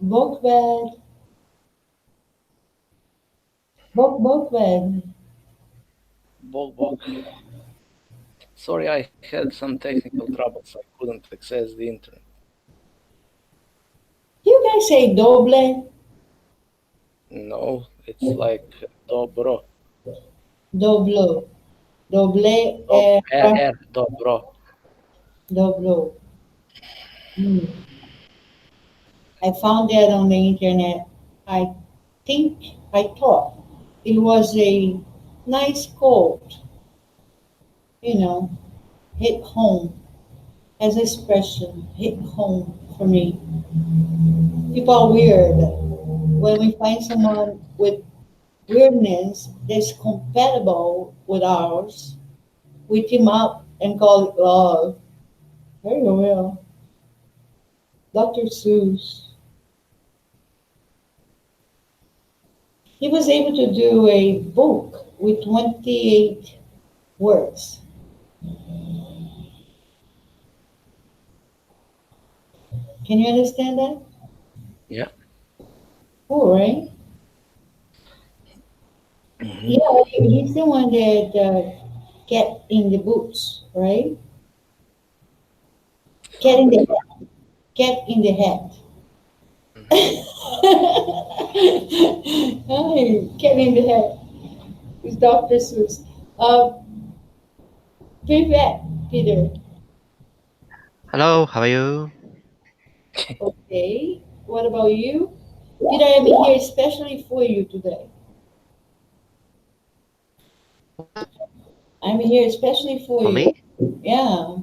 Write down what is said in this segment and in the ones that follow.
Bokbed, Bokbed. Bok bok. Sorry, I had some technical troubles. I couldn't access the internet. You guys say doble, No, it's like dobro. doblo, doble, Dobro. doblo. Hmm. I found that on the internet. I I thought it was a nice quote, you know, hit home as expression, hit home for me. People are weird. When we find someone with weirdness that's compatible with ours, we team up and call it love. Very well. Dr. Seuss. He was able to do a book with 28 words. Can you understand that? Yeah. Cool, right? Hmm. Yeah, he's the one that get in the boots, right? Get in the hat. Get in the hat. Hi, get in the hat. It's Dr. Seuss. Uh, Pivot, Peter. Hello, how are you? Okay. What about you? Peter, I'm here especially for you today. I'm here especially for For you. me? Yeah,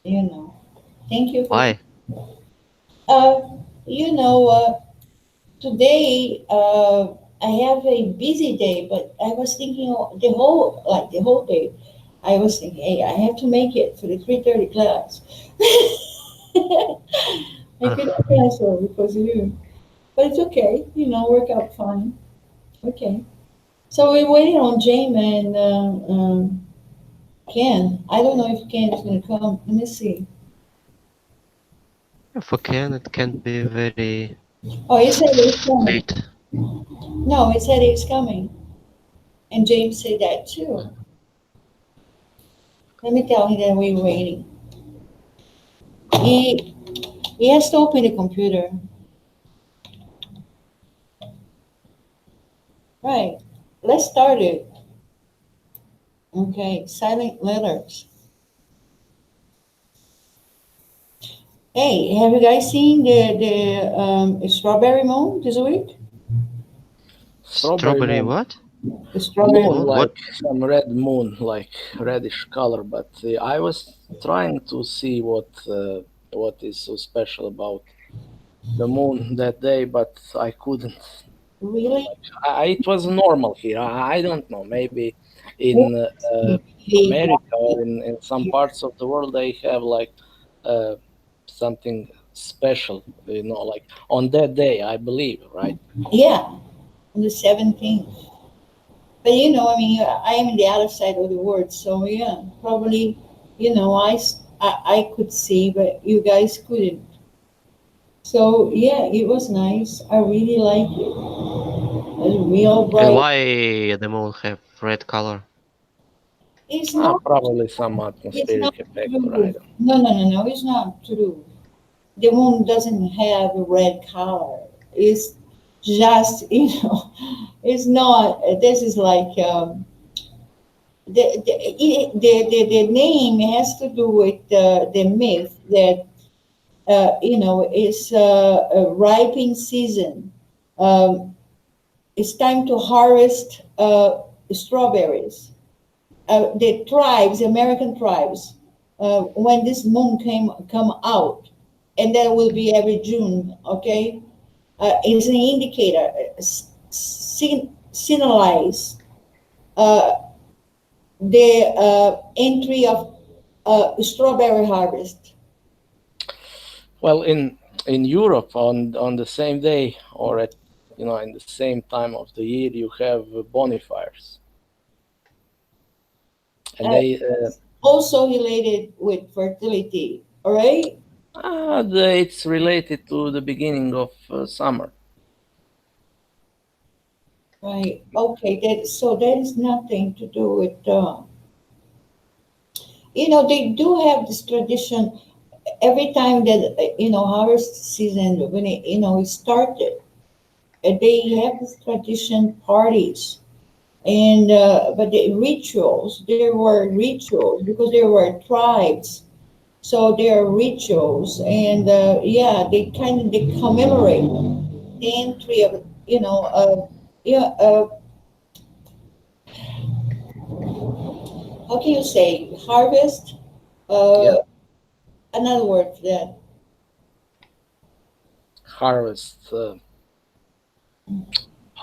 you know. Thank you for. Why? Uh, you know, today I have a busy day, but I was thinking the whole day. I was thinking, hey, I have to make it for the 3:30 class. I Uh, couldn't cancel because of you, but it's okay. You know, work out fine. Okay. So we're waiting on James and Ken. I don't know if Ken is going to come. Let me see. for Ken, it can be very Oh, he said he's coming. late. No, he said he's coming. And James said that too. Let me tell him that we're waiting. He he has to open the computer. Right. Let's start it. Okay. Silent letters. Hey, have you guys seen the Strawberry Moon this week? Strawberry Strawberry moon. what? The Strawberry Moon, Moon? Moon. What? like some red moon, like reddish color. But I was trying to see what is so special about the moon that day, but I couldn't. Really? It was normal here. I don't know. Maybe What? in Hey, America or in some parts of the world they have like uh, something special, like on that day, I believe, right? Yeah, on the 17th. But I mean, I am in the other side of the world, so yeah, probably, I could see, but you guys couldn't. So yeah, it was nice. I really liked it. It was real And bright. why the moon have red color? It's not. Probably some It's not atmospheric effect, true. right? No. It's not true. The moon doesn't have a red color. It's just, it's not. This is like the name has to do with the myth that it's a ripening season. Um, it's time to harvest strawberries. The tribes, American tribes, when this moon come out, and that will be every June. Okay, is an indicator, signalize uh, the entry of strawberry harvest. Well, in Europe, on the same day or at in the same time of the year, you have bonfires, and Uh, they Also related with fertility. All right. it's related to the beginning of summer. Right. Okay. That is nothing to do with. They do have this tradition every time that harvest season when it started. They have this tradition parties and but the rituals. There were rituals because there were tribes. So there are rituals, and yeah, they commemorate the entry of yeah. How can you say harvest? Yeah, Uh, Another word for that. harvest.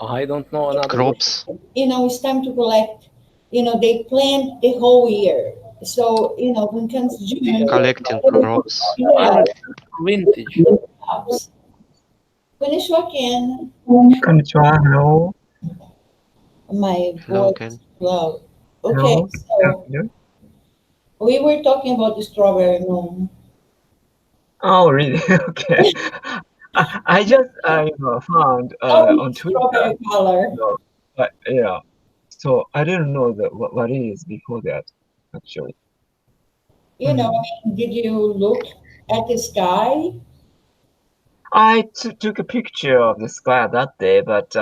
I don't know another word. Crops. It's time to collect. They plant the whole year. So when comes June, Collecting Uh, crops. I yeah, will vintage. crops. Finish again. こんにちは。Hello. My Hello voice again. is loud. Okay, Hello. so we were talking about the strawberry moon. Oh, really? Okay. I just found Oh, on Twitter. strawberry color. So, but yeah. So I didn't know what it is before that, actually. I Mhm. mean, did you look at the sky? I took a picture of the sky that day, but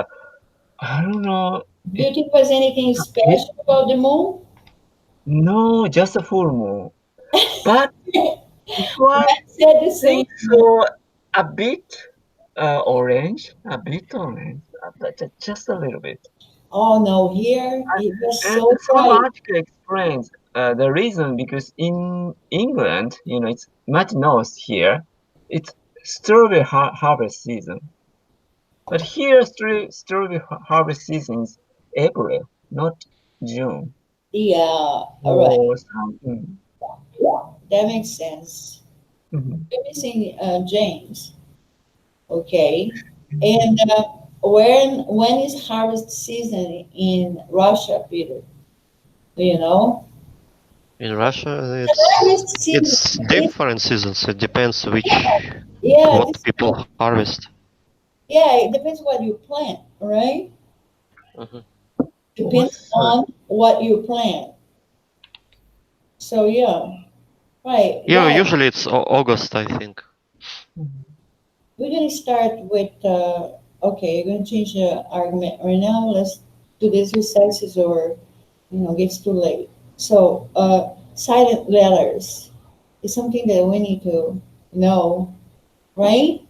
I don't know. Do you think there's anything It special about the moon? no, just a full moon. But it was I said the same. think so a bit orange, but just a little bit. Oh no, here it was And so some bright. article explains the reason because in England, it's much north here. It's strawberry harvest season, but here strawberry harvest season is April, not June Yeah, all right. or something. That makes sense. Mhm. You're missing James. Okay. And when is harvest season in Russia, Peter? Do you know? In Russia, Harvest season. it's different seasons. It depends Yeah, what people harvest. yeah, it depends what you plant, right? Mhm. Depends on what you plant. So yeah, right, Yeah, guys. usually it's August, I think. Mhm. We're gonna start with okay, you're gonna change the argument right now. Let's do this exercises or gets too late. So silent letters is something that we need to know, right?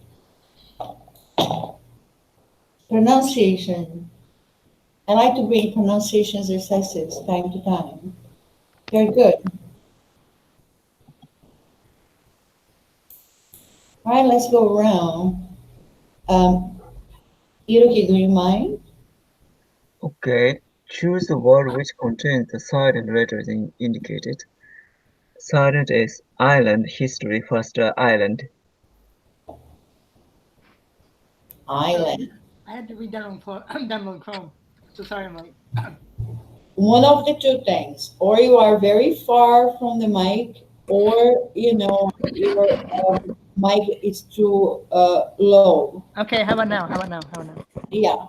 Pronunciation. I like to bring pronunciation exercises time to time. Very good. All right, let's go around. Hiroki, do you mind? Okay. Choose the word which contains the silent letters indicated. Silent is island history first island. Island. I had to download Chrome. So sorry, Mike. One of the two things, or you are very far from the mic, or your mic is too low. Okay, how about now? How about now? How about now? Yeah,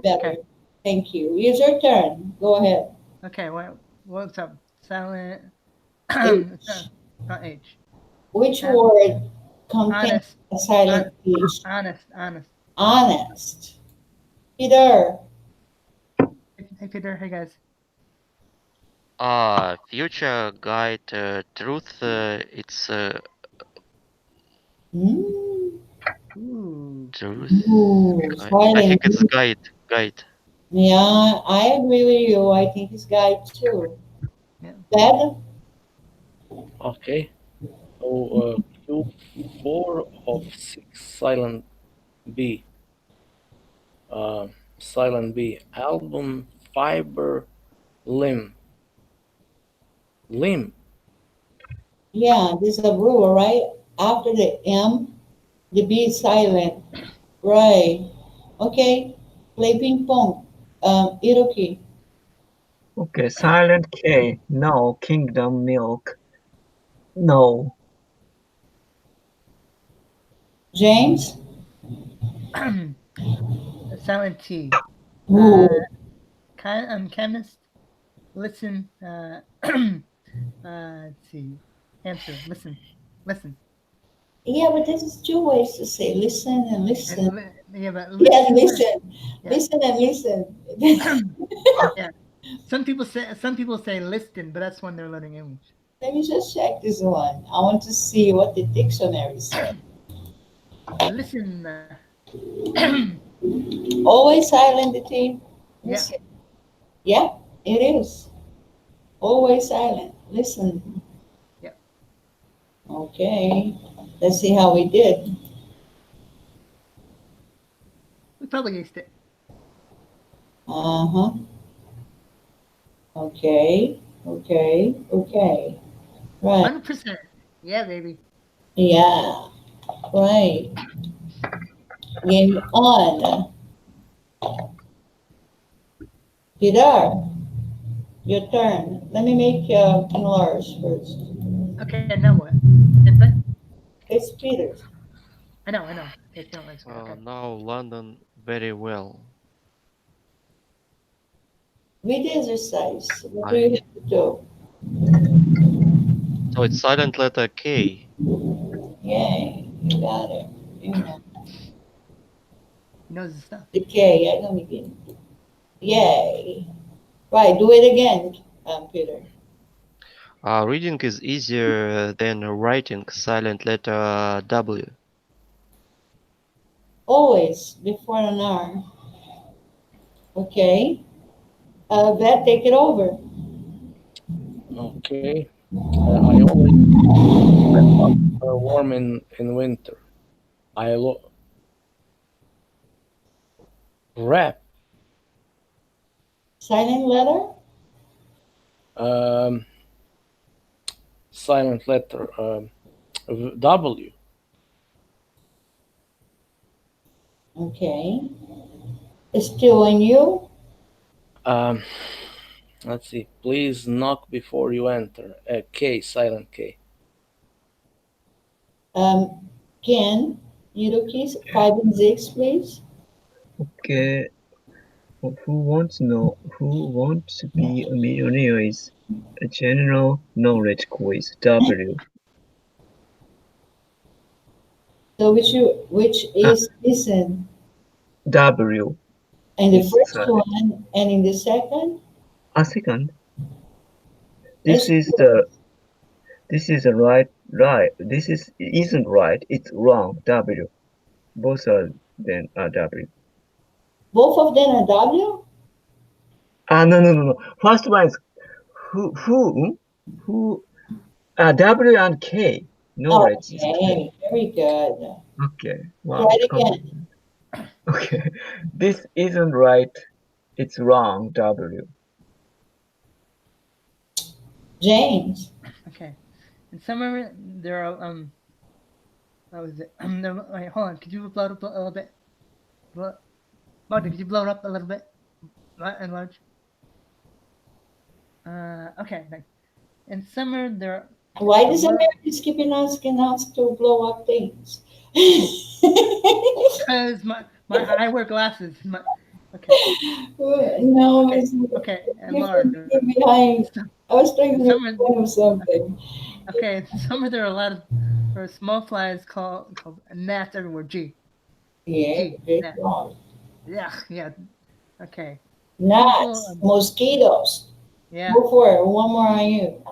better. Okay. Thank you. It's your turn. Go ahead. Okay, what's up? Silent. H. Not H. Which Huh? word contains Honest. a silent H? Honest. Honest. Peter. Hey Peter, hey guys. Future guide truth. It's Mm. Ooh. truth. Ooh, I silent. think it's guide. Guide. Yeah, I agree with you. I think it's guide too. Yeah. Bad? Okay. So Q4 of 6 silent B. Silent B. Album fiber limb. Limb. Yeah, this is a rule, right? After the M, the B is silent. Right. Okay. Play ping pong. Iroki. Okay, silent K. No, kingdom milk. No. James? Silent T. Ooh. Chemist. Listen. Let's see. Answer. Listen. Yeah, but this is two ways to say listen and listen. Yeah, but Yeah, listen. listen. Yeah. Listen and listen. Yeah. Some people say listen, but that's when they're learning English. Let me just check this one. I want to see what the dictionary said. Listen. Always silent, the team. Yeah. Listen. Yeah, it is. Always silent. Listen. Yeah. Okay. Let's see how we did. We probably used it. Uh-huh. Okay. Okay. Right. 100%. Yeah, baby. Yeah. Right. Game on. Pilar, your turn. Let me make enlarge first. Okay, now what? Same thing? It's Peter's. I know. Okay, don't like okay. Now London very well. With the exercise, what do you have to do? So it's silent letter K. Yay, you got it. You know, He knows his stuff. the K, I don't begin. Yay. Right, do it again, Peter. Reading is easier than writing. Silent letter W. Always before an R. Okay. Vet, take it over. Okay. I always warm in winter. Rap. Silent letter? Silent letter W. Okay. Still on you? Let's see. Please knock before you enter. K. Silent K. Ken, Eurokis, 5 and 6, please. Okay. Who wants to be a millionaire is a general knowledge quiz. W. So which is listen? W. In the It's first silent. one and in the second? A second. It's This is a right. This isn't right. It's wrong. W. Both are then are W. both of them are W? No. First one is who W and K. Knowledge is K. Okay, very good. Okay. Wow. Try it again. Okay. This isn't right. It's wrong. W. James, Okay. In summer, there are what was it? Wait, hold on. Could you blow it up a little bit? Magda, could you blow it up a little bit? Enlarge. Okay. Thanks. In summer, there. Why does Americans keep asking us to blow up things? Because I wear glasses. Okay. No, Okay. it's Okay. Enlarge. behind. I was trying to make Summer. fun of something. Okay. In summer, there are a lot of small flies called gnats everywhere. G. Yeah, G. very Gnat. wrong. Yeah. Yeah. Okay. Gnats, mosquitoes. Yeah. Go for it. One more on you.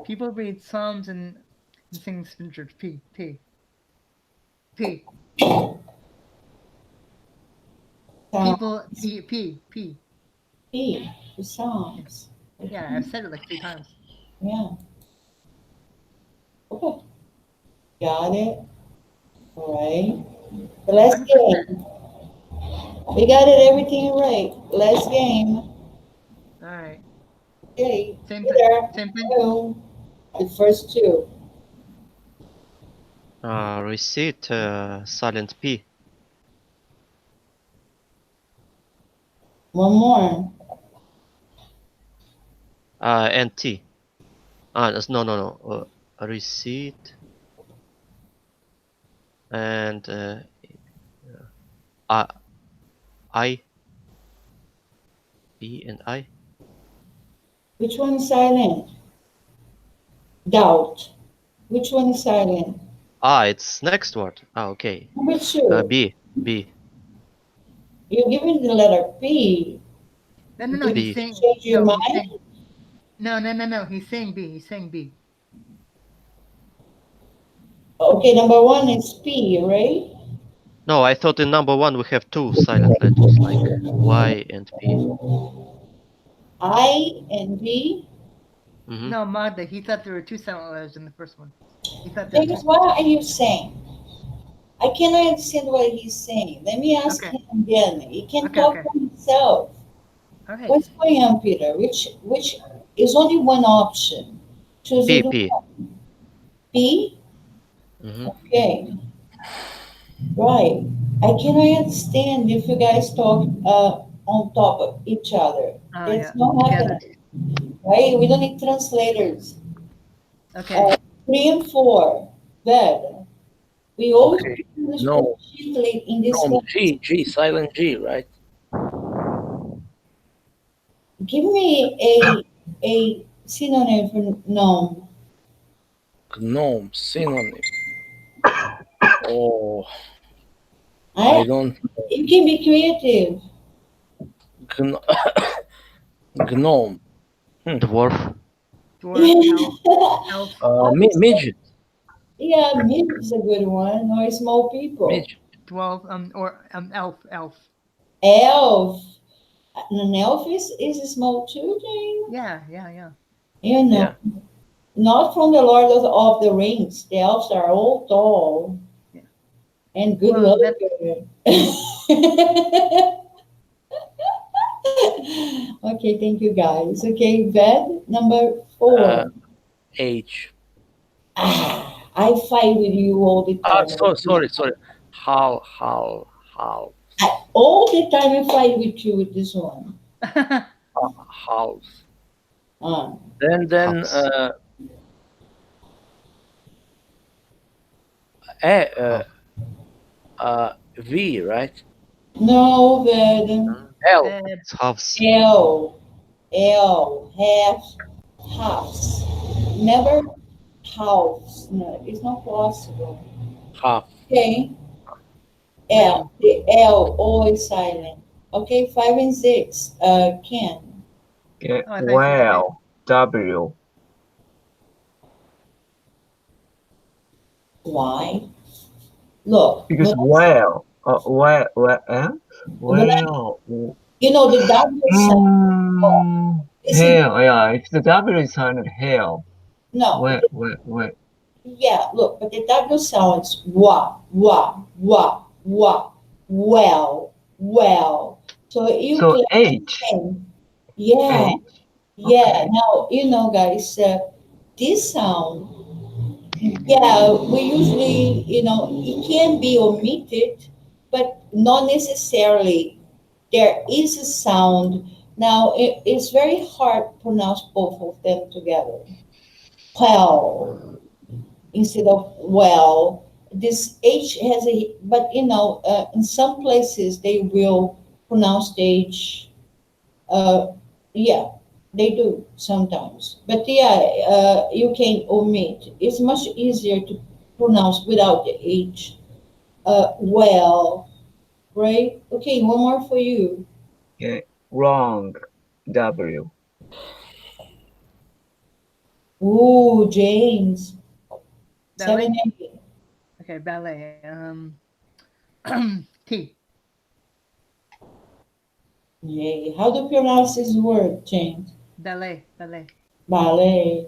People read psalms and sing scriptures. P. People. P. The songs. Yeah, I've said it like 3 times. Yeah. Okay. Got it. All right. The last 100%. game. We got it everything right. Last game. All right. Okay. Same Peter, thing. you. The first two. Receipt, silent P. One more. And T. No. Receipt. And I. B and I. Which one is silent? Doubt. Which one is silent? It's next word. Okay. Number two. B. You're giving the letter P. No. B. He's saying. Change your No, mind? no. He's saying B. Okay, number one is P, right? No, I thought in number 1 we have 2 silent letters like Y and P. I and B. Mhm. No, Magda. He thought there were 2 silent letters in the first one. He thought there were Because 2. what are you saying? I cannot understand what he's saying. Let me ask Okay. him again. He can Okay, talk okay. for himself. All right. What's going on, Peter? Which is only one option. Choose P. either P. one. P? Mhm. Okay. Right. I cannot understand if you guys talk on top of each other. Oh, It's yeah. not Together. happening. Right? We don't need translators. Okay. 3 and 4. Bad. We always Okay. English No. proficiently in this No, class. G, silent G, right? Give me a synonym for gnome. Gnome, synonym. Oh, I don't. You can be creative. Gn- gnome. Dwarf. Elf. Midget. Yeah, midget is a good one. Or small people. Midget. 12. Or elf. Elf. An elf is a small children. Yeah. You know, Yeah. not from the Lord of the Rings. The elves are all tall Yeah. and good Well, looking. Okay, thank you guys. Okay, bed number 4. H. I fight with you all the time. Sorry. Hal. All the time I fight with you with this one. House. Uh, Then House. V, right? no, bed. L. It's house. L, halves. Never halves. No, it's not possible. Half. Okay. L, the L always silent. Okay, 5 and 6. Ken. Okay. Oh, I thought you said Well, W. Why? Look. Because look, well, well, you know the W sound. Listen, hell, yeah. If the W is silent, hell. no. Well. Yeah, look, but the W sounds wa. Well. So you So can H. say, yeah. H. Yeah, Okay. now, you know, guys, this sound, yeah, we usually, it can be omitted, but not necessarily. There is a sound. Now, it's very hard to pronounce both of them together. Well, instead of well. This H has a, but in some places they will pronounce the H. Yeah, they do sometimes. But yeah, you can omit. It's much easier to pronounce without the H. Well, right? Okay, one more for you. Okay. Wrong. W. Ooh, James. Ballet. 7-8. Okay, ballet. T. Yay. How do you pronounce this word, James? Ballet. Ballet. Ballet.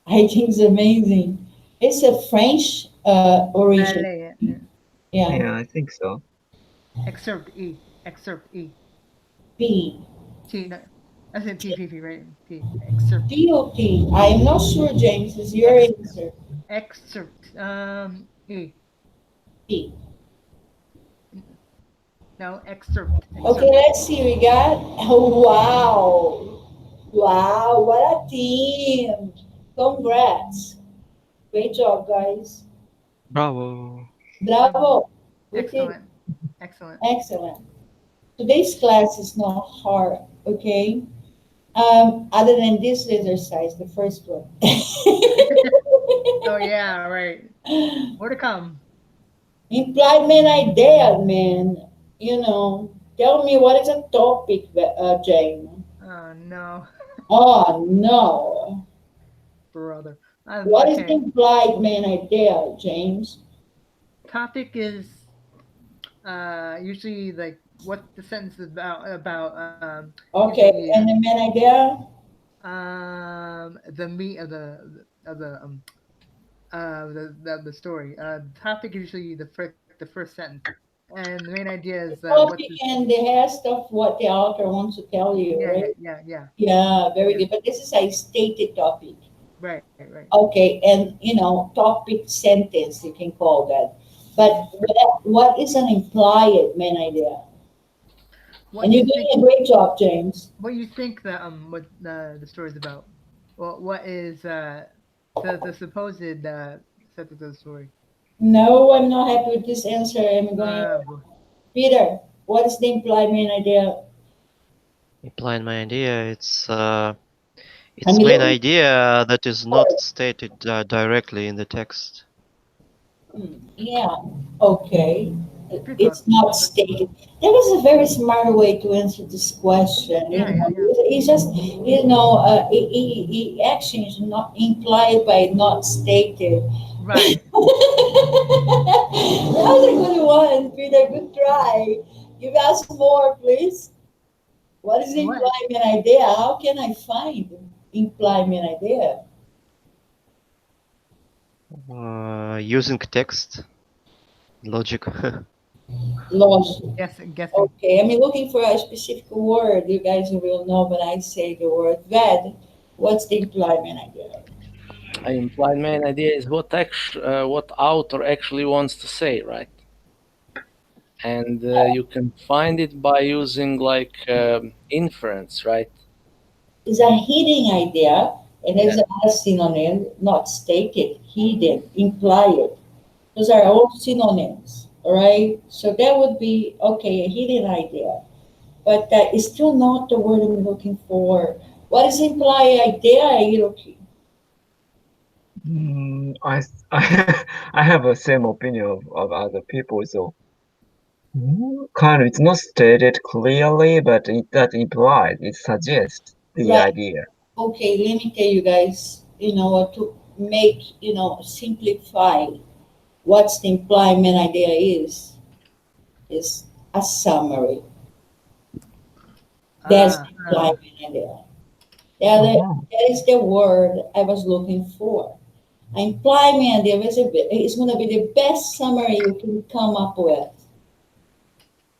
I think it's amazing. It's a French origin. Ballet. Yeah. Yeah. Yeah, I think so. Excerpt E. Excerpt E. P. T. No, I said P. P. P. Right. P. Excerpt. P O P. I'm not sure, James. Is your answer? Excerpt. E. P. No. Excerpt. Okay, let's see. We got. Oh, wow. Wow. What a team. Congrats. Great job, guys. Bravo. Bravo. We did Excellent. Excellent. excellent. Today's class is not hard, okay? Other than this exercise, the first one. Oh yeah. Right. More to come. Implied main idea, man. Tell me what is a topic, Jane? Oh no, Oh, no. brother. What is the Okay. implied main idea, James? Topic is usually like what the sentence is about Okay, usually and the main idea? the meat of the story. Topic is usually the first sentence, and the main idea is what Topic the and the rest of what the author wants to tell you, right? yeah Yeah, very Yeah. good. But this is a stated topic. right. Okay, and topic sentence, you can call that. But what is an implied main idea? What And you you're doing think? a great job, James. What you think that what the story is about? Well, what is the supposed set of the story? No, I'm not happy with this answer. I'm going, Boy. Peter, what is the implied main idea? Implied my idea. It's I'm main looking idea that is for not it. stated directly in the text. Yeah, okay. Good It's thought. not stated. That was a very smart way to answer this question. Yeah. It's just, action is not implied by not stated. Right. That was a good one, Peter. Good try. Give us more, please. What is What? employment idea? How can I find employment idea? Using text logic. Logic. Guessing. Okay, I'm looking for a specific word. You guys will know when I say the word ved. What's the employment idea? An implied main idea is what author actually wants to say, right? And you can find it by using like inference, right? It's a hidden idea, and there's another synonym, not stated, hidden, implied. Those are all synonyms, all right? So that would be, okay, a hidden idea. But that is still not the word I'm looking for. What is implied idea, Hiroki? I have the same opinion of other people, so kind of it's not stated clearly, but that implies, it suggests the Right. idea. Okay, let me tell you guys, to make, simplify what's the employment idea is a summary. That's the employment idea. That is the word I was looking for. Employment idea is going to be the best summary you can come up with.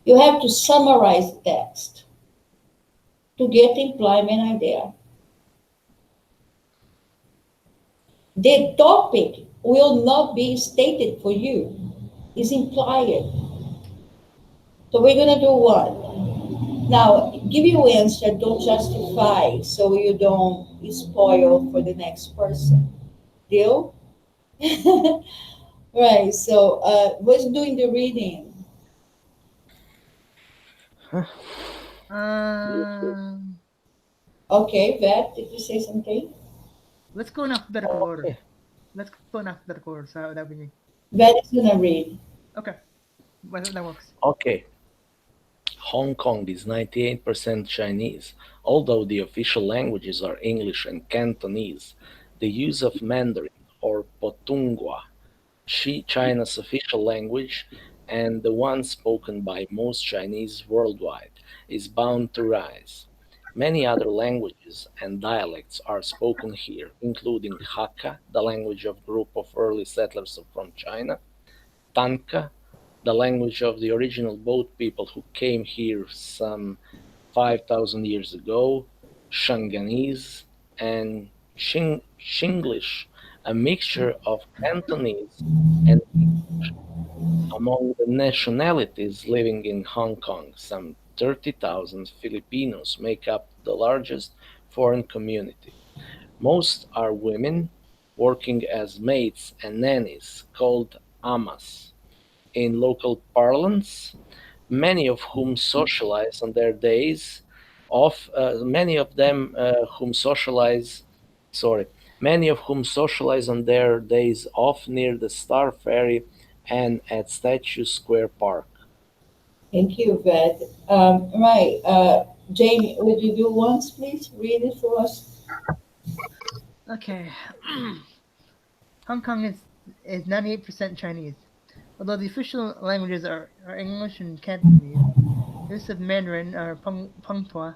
You have to summarize the text to get the employment idea. The topic will not be stated for you. It's implied. So we're gonna do one. Now, give your answer, don't justify so you don't spoil for the next person. Deal? Right, so who's doing the reading? Um, Okay, Vet, did you say something? let's go in alphabetical order. Okay. Let's go in alphabetical order. So that we Vet is gonna read. okay. Well, that works. Okay. Hong Kong is 98% Chinese. Although the official languages are English and Cantonese, the use of Mandarin or Potunghua, China's official language and the one spoken by most Chinese worldwide, is bound to rise. Many other languages and dialects are spoken here, including Hakka, the language of a group of early settlers from China, Tanka, the language of the original boat people who came here some 5,000 years ago, Shanghainese, and Chinglish, a mixture of Cantonese and among the nationalities living in Hong Kong. Some 30,000 Filipinos make up the largest foreign community. Most are women working as maids and nannies, called amas in local parlance, many of whom socialize on their days off. Many of them whom socialize, sorry, many of whom socialize on their days off near the Star Ferry and at Statue Square Park. Thank you, Vet. Right, Jamie, would you do once, please? Read it for us. Okay. Hong Kong is 98% Chinese. Although the official languages are English and Cantonese, use of Mandarin or Pengtua,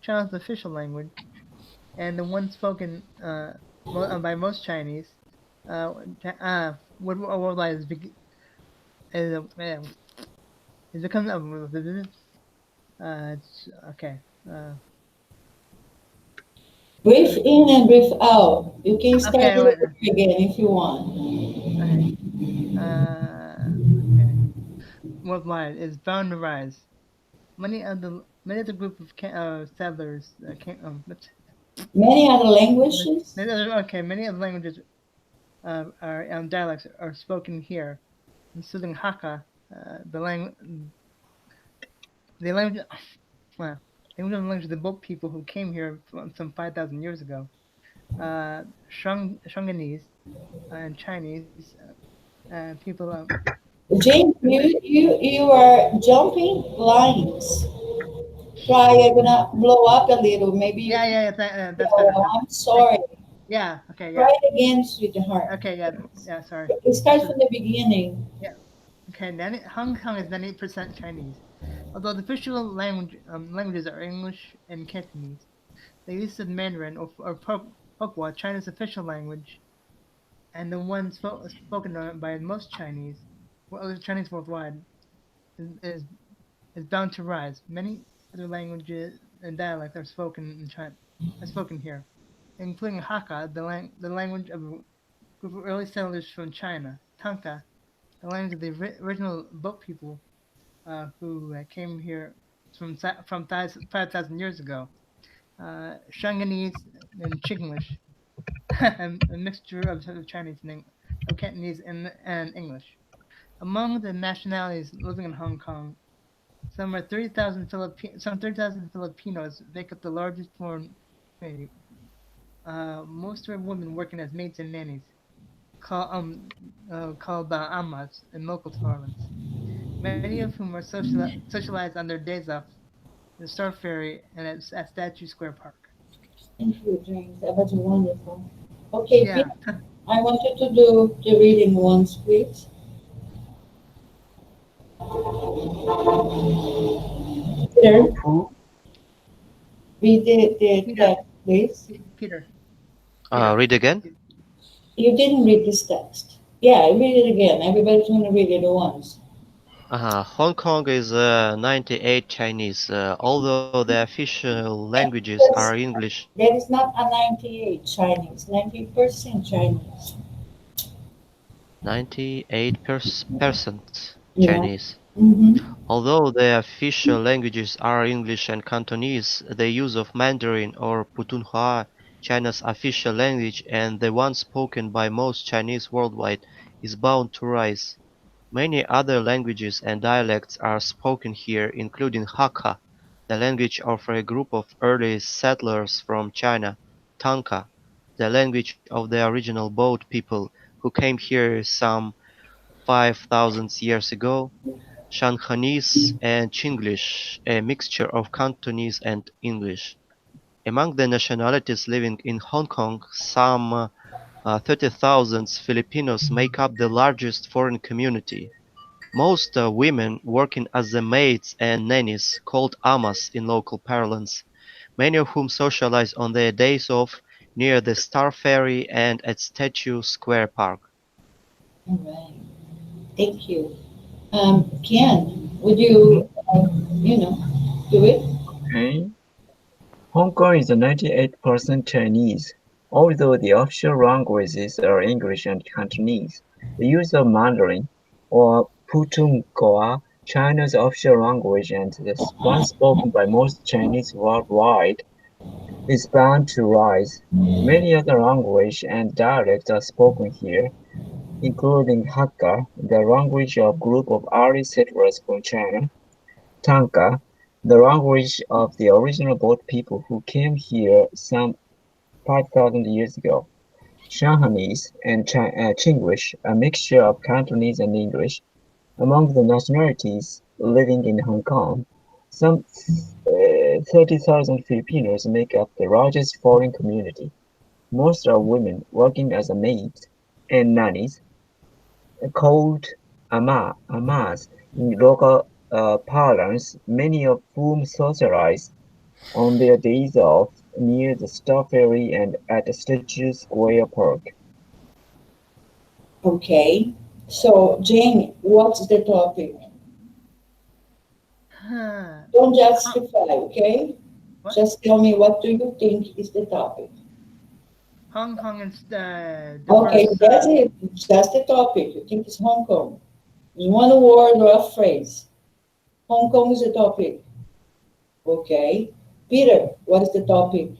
China's official language, and the one spoken by most Chinese, worldwide is, is become okay. Breathe in and breathe out. You can start Okay, it wait. over again if you want. Okay. Okay. Worldwide is bound to rise. Many of the group of settlers came. Many other languages? Many of the languages are dialects are spoken here, including Hakka, the language well, the language of the boat people who came here from some 5,000 years ago. Shanghainese and Chinese people. James, you are jumping lines. Try, I'm gonna blow up a little. Maybe you Yeah, can. that's better. I'm sorry. Yeah, okay, Try yeah. it again, sweetheart. Okay, yeah, sorry. Start from the beginning. Okay, Hong Kong is 98% Chinese. Although the official languages are English and Cantonese, the use of Mandarin or Pokwa, China's official language, and the one spoken by most Chinese worldwide, is bound to rise. Many other languages and dialects are spoken here, including Hakka, the language of a group of early settlers from China, Tanka, the language of the original boat people who came here from 5,000 years ago, Shanghainese and Chinglish, a mixture of Chinese of Cantonese and English. Among the nationalities living in Hong Kong, some 30,000 Filipinos make up the largest foreign community. Most are women working as maids and nannies, called amas in local parlance. Many of whom are socialized on their days off the Star Ferry and at Statue Square Park. Thank you, James. That was wonderful. Okay, Yeah. I want you to do the reading once, please. Peter, read the text, please. Peter. Read again. You didn't read this text. Yeah, read it again. Everybody's going to read it at once. Hong Kong is 98 Chinese, although the official languages are Yes, English. that is not a 98 Chinese, 90% Chinese. 98% Yeah. Chinese. Mm-hmm. Although the official languages are English and Cantonese, the use of Mandarin or Putonghua, China's official language and the one spoken by most Chinese worldwide, is bound to rise. Many other languages and dialects are spoken here, including Hakka, the language of a group of early settlers from China, Tanka, the language of the original boat people who came here some 5,000 years ago, Shanghainese, and Chinglish, a mixture of Cantonese and English. Among the nationalities living in Hong Kong, some 30,000 Filipinos make up the largest foreign community. Most women working as the maids and nannies, called amas in local parlance, many of whom socialize on their days off near the Star Ferry and at Statue Square Park. All right. Thank you. Ken, would Mhm. you, do it? Okay. Hong Kong is 98% Chinese, although the official languages are English and Cantonese. The use of Mandarin, or Putonghua, China's official language and the one spoken by most Chinese worldwide, is bound to rise. Many other languages and dialects are spoken here, including Hakka, the language of a group of early settlers from China, Tanka, the language of the original boat people who came here some 5,000 years ago, Shanghainese, and Chinglish, a mixture of Cantonese and English. Among the nationalities living in Hong Kong, some 30,000 Filipinos make up the largest foreign community. Most are women working as maids and nannies, called amas in local parlance, many of whom socialize on their days off near the Star Ferry and at Statue Square Park. Okay. So, Jane, what's the topic? Don't justify, okay? What? Just tell me what do you think is the topic. Hong Kong is the Okay, first. that's it. Just the topic. You think it's Hong Kong. It's one word or a phrase. Hong Kong is the topic. Okay. Peter, what is the topic?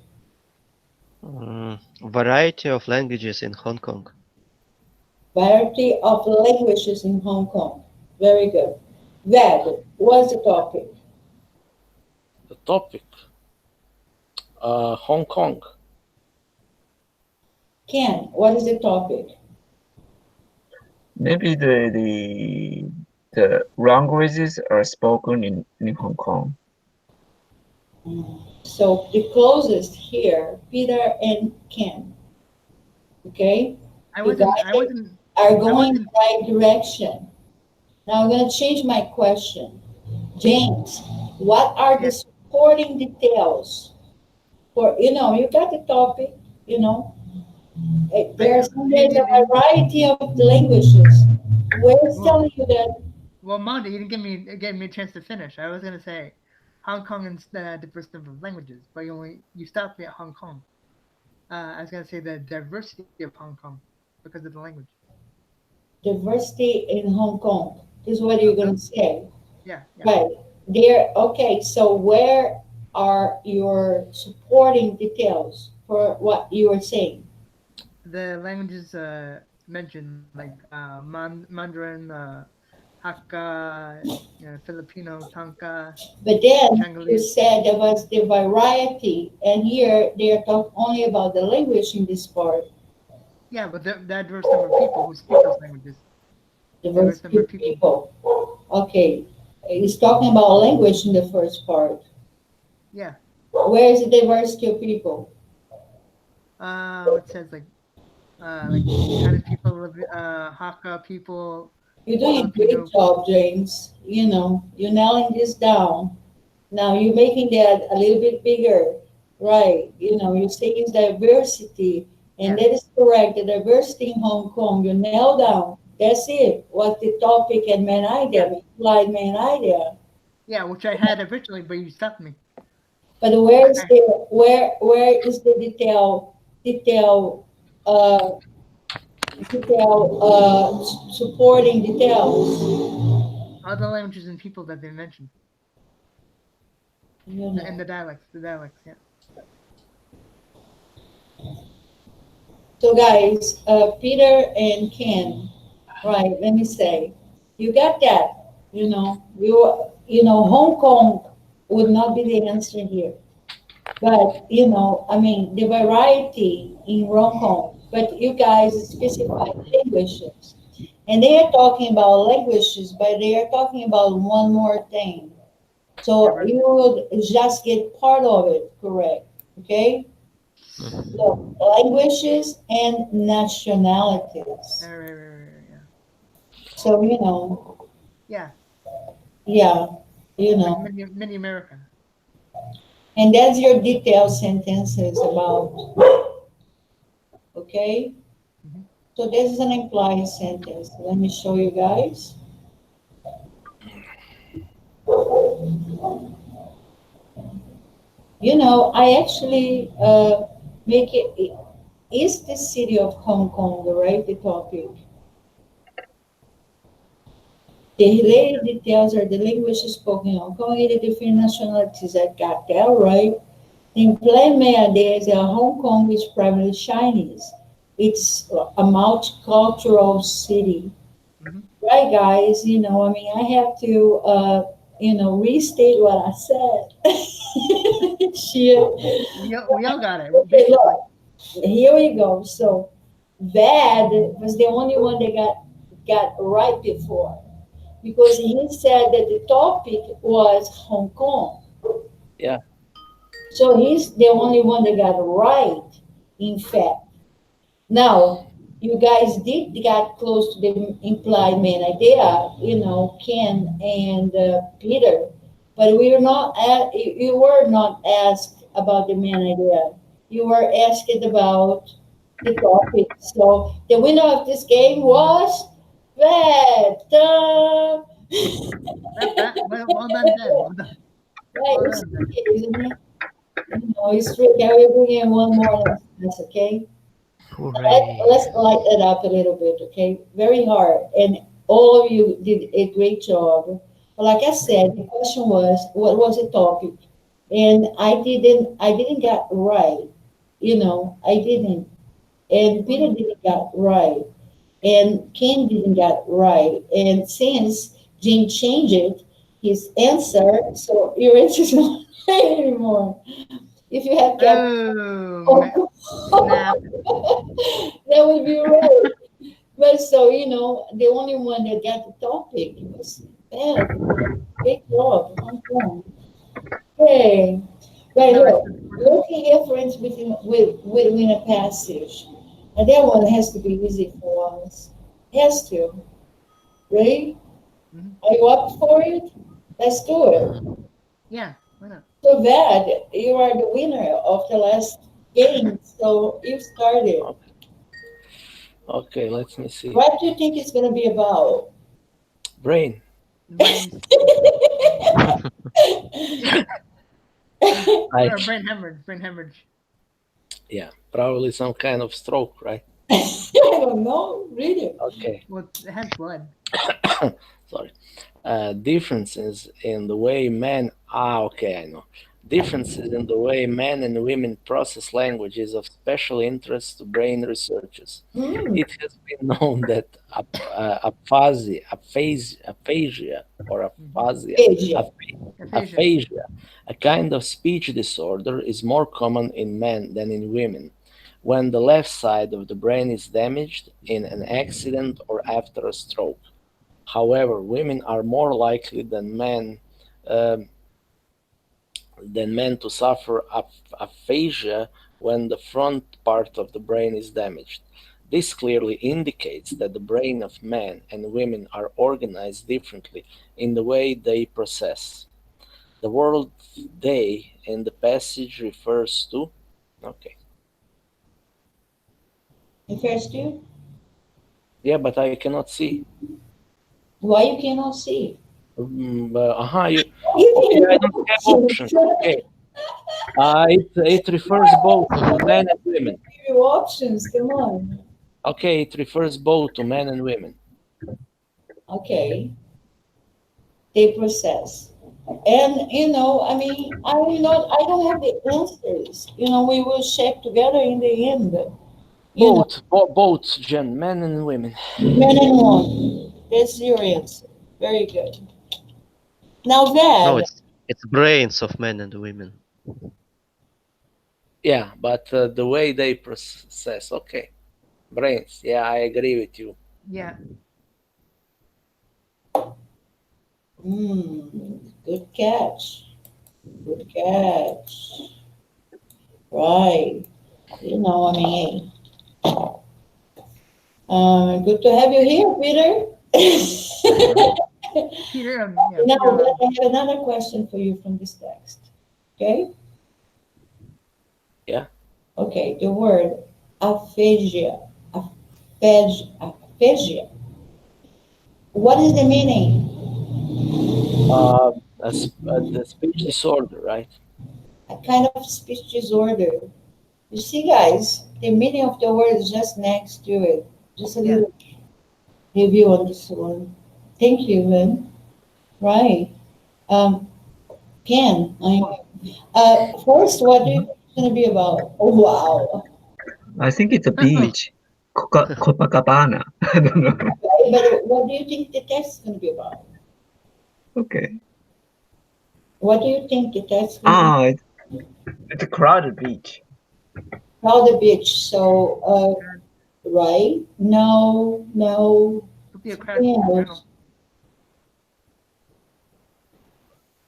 Variety of languages in Hong Kong. Variety of languages in Hong Kong. Very good. Ved, what's the topic? The topic, Hong Kong. Ken, what is the topic? Maybe the languages are spoken in Hong Kong. So the closest here, Peter and Ken. Okay? I You wasn't. guys I wasn't. are going wasn't- in the right direction. Now I'm going to change my question. James, what are the Yes. supporting details for, you got the topic, there's a variety of languages. Where it's Well, telling you that, well, Monty, you didn't give me a chance to finish. I was gonna say Hong Kong is the diverse number of languages, but you stopped me at Hong Kong. I was gonna say the diversity of Hong Kong because of the language. diversity in Hong Kong is what you're going to say. Yeah, yeah. Right. There, okay, so where are your supporting details for what you were saying? The languages mentioned like Mandarin, Hakka, Filipino, Tanka, But then you Chinglish. said there was the variety, and here they're talking only about the language in this part. Yeah, but the diverse number of people who speak those languages. Diverse Diversity number of of people. people. Okay. He's talking about language in the first part. Yeah. Where is the diversity of people? It says like Chinese people, Hakka people, You're doing a Filipino. great job, James. You're nailing this down. Now you're making that a little bit bigger, right? You're saying it's diversity, and Yeah. that is correct. The diversity in Hong Kong, you nail down That's it. What the topic and main idea, implied main idea. Yeah, which I had originally, but you stopped me. But where is the detail uh supporting details? Other languages and people that they mentioned, You and know. the dialects. Yeah. So guys, Peter and Ken, right? Let me say, you got that. Hong Kong would not be the answer here. But I mean, the variety in Hong Kong. But you guys specify languages, and they are talking about languages, but they are talking about one more thing. So you would just get part of it correct, okay? Mhm. So languages and nationalities. Yeah. So Yeah. yeah, Like mini America. and that's your detailed sentences about, okay? Hmm. So this is an implied sentence. Let me show you guys. I actually make it. Is the city of Hong Kong the right topic? The related details are the language spoken in Hong Kong and the different nationalities. I got that right. The employment idea is that Hong Kong is primarily Chinese. It's a multicultural city. Hmm. Right, guys? I mean, I have to, restate what I said. Shit. We all got it Okay, basically. look, here we go. So, Vad was the only one that got right before because he said that the topic was Hong Kong. Yeah. So he's the only one that got right, in fact. Now, you guys did get close to the implied main idea, Ken and Peter, but we were not. You were not asked about the main idea. You were asked about the topic. So the winner of this game was Red. Well done, Dad. Well done. Right, Well it's done, Dad. okay, isn't it? It's tricky. I will bring in one more. That's okay. Hooray! Let's light it up a little bit, okay? Very hard. And all of you did a great job. But like I said, the question was, what was the topic? And I didn't get right. I didn't. And Peter didn't get right. And Ken didn't get right. And since Jim changed his answer, so your answer is not right anymore. If you had kept Oh, snap. that would be right. But so, the only one that got the topic was bad. Great job. Hong Kong. Okay. Right, No, it's look. Looking difference between a passage. And that one has to be easy for us. Has to. Right? Mhm. Are you up for it? Let's do it. Mhm. Yeah, why not? So bad. You are the winner of the last game. So you started. Okay, let me see. What do you think it's going to be about? Brain. Brains. I Or brain hemorrhage. Brain hemorrhage. Yeah, probably some kind of stroke, right? I don't know. Read it. Okay. Well, it has blood. Sorry. Differences in the way men. Okay, I know. Differences in the way men and women process language is of special interest to brain researchers. Mm, It has been known that aphasia, or Hmm. Asia. Aphasia. aphasia, a kind of speech disorder, is more common in men than in women when the left side of the brain is damaged in an accident or after a stroke. However, women are more likely um, than men to suffer aphasia when the front part of the brain is damaged. This clearly indicates that the brain of men and women are organized differently in the way they process. The word they in the passage refers to. Okay. The first two? Yeah, but I cannot see. Why you cannot see? You, You okay, I don't cannot have see. options. Okay. It refers both to men and women. Give you options. Come on. Okay, it refers both to men and women. Okay. They process. And I mean, I don't have the answers. We will check together in the end. Both, Jen, men and women. Men and women. That's your answer. Very good. Now No, that, it's brains of men and women. Yeah, but the way they process. Okay, brains. Yeah, I agree with you. Yeah. good catch. Good catch. Right. I mean, good to have you here, Peter. Peter, Now, Peter, I have another question for you from this text. Okay? Yeah. Okay, the word aphasia. Aphasia. What is the meaning? The speech disorder, right? A kind of speech disorder. You see, guys, the meaning of the word is just next to it. Just a Yeah. little review on this one. Thank you, Lynn. Right. Um, Ken, first, what do you think it's going to be about? Oh, wow. I think it's a beach. Copacabana. I don't know. Okay, but what do you think the text is going to be about? Okay. What do you think the text is going to be It's a crowded beach. about? The beach. So, right? No. could be a crowd in Yes. general.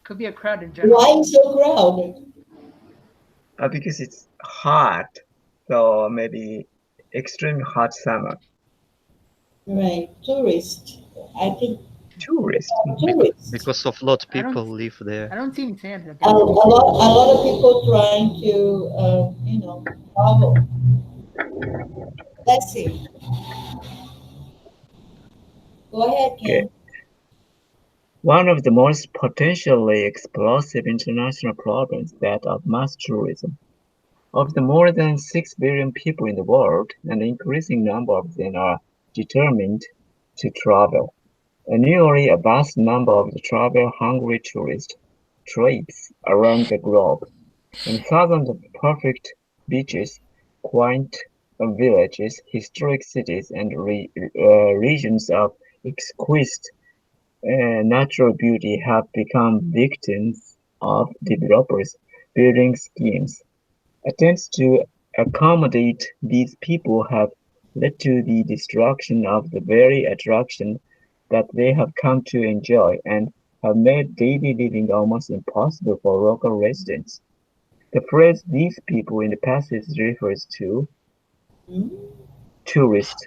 Could be a crowd in general. Why so crowded? Because it's hot. So maybe extreme hot summer. Right. Tourist. I think Tourist. tourist. Because of lot I don't people live I there. don't see any sand here. A lot of people trying to, travel. Let's see. Go ahead, Okay. Ken. One of the most potentially explosive international problems is that of mass tourism. Of the more than 6 billion people in the world, an increasing number of them are determined to travel. Annually, a vast number of the travel-hungry tourists trips around the globe, and thousands of perfect beaches, quaint villages, historic cities, and regions of exquisite natural beauty have become victims of developers' building schemes. Attempts to accommodate these people have led to the destruction of the very attraction that they have come to enjoy and have made daily living almost impossible for local residents. The phrase "these people" in the passage refers to Hmm? tourists.